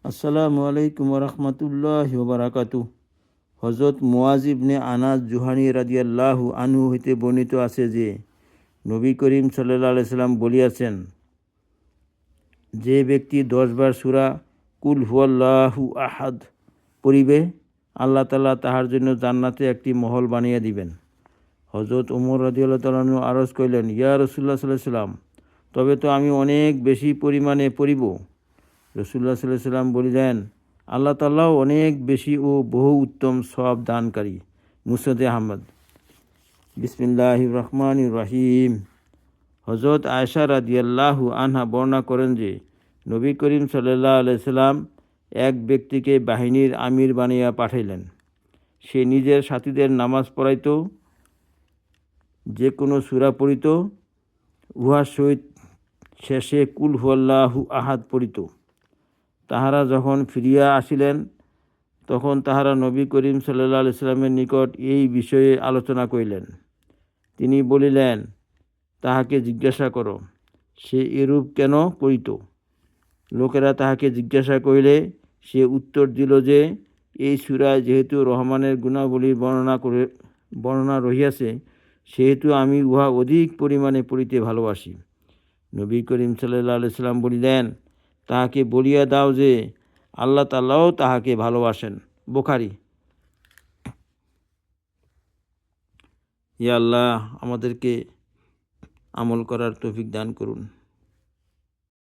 আসসালামু আলাইকুম রহমতুল্লাহ বারাকাতু। হজরত মুআজ ইবনে আনাস জুহানি রাদিয়াল্লাহু আনহু হইতে বর্ণিত আছে যে নবী করিম সাল্লাল্লাহু আলাইহি সাল্লাম বলিয়াছেন, যে ব্যক্তি 10 বার সূরা কুল হুয়াল্লাহু আহাদ পড়িবে, আল্লাহ তাআলা তাহার জন্য জান্নাতে একটি মহল বানিয়ে দিবেন। হজরত ওমর রাদিয়াল্লাহু তাআলা আনহু আরজ করিলেন, ইয়া রাসূলুল্লাহ সাল্লাল্লাহু আলাইহি সাল্লাম, তবে তো আমি অনেক বেশি পরিমাণে পড়িব। রাসূলুল্লাহ সাল্লাল্লাহু আলাইহি সাল্লাম বলিলেন, আল্লাহ তাআলাও অনেক বেশি ও বহু উত্তম সওয়াব দানকারী। মুসনাদে আহমদ। বিসমিল্লাহির রহমানির রহিম। হযরত আয়েশা রাদিয়াল্লাহু আনহা বর্ণনা করেন যে নবী করিম সাল্লাল্লাহু আলাইহি সাল্লাম এক ব্যক্তিকে বাহিনীর আমির বানিয়া পাঠাইলেন। সে নিজের সাথীদের নামাজ পড়াইত, যে কোনো সূরা পড়িত, উহার সহিত শেষে কুল হুয়াল্লাহু আহাদ পড়িত। তাহারা যখন ফিরিয়া আসিলেন, তখন তাহারা নবী করিম সাল্লাল্লাহু আলাইহি সাল্লামের নিকট এই বিষয়ে আলোচনা করিলেন। তিনি বলিলেন, তাহাকে জিজ্ঞাসা করো, সে এরূপ কেন করিত? লোকেরা তাহাকে জিজ্ঞাসা করিলে সে উত্তর দিল যে, এই সূরায় যেহেতু রহমানের গুণাবলীর বর্ণনা রহিয়াছে, সেহেতু আমি উহা অধিক পরিমাণে পড়িতে ভালোবাসি। নবী করিম সাল্লাল্লাহু আলাইহি সাল্লাম বলিলেন, তাহাকে বলিয়া দাও যে আল্লাহ তাআলাও তাহাকে ভালোবাসেন। বুখারী। ইয়া আল্লাহ, আমাদেরকে আমল করার তৌফিক দান করুন।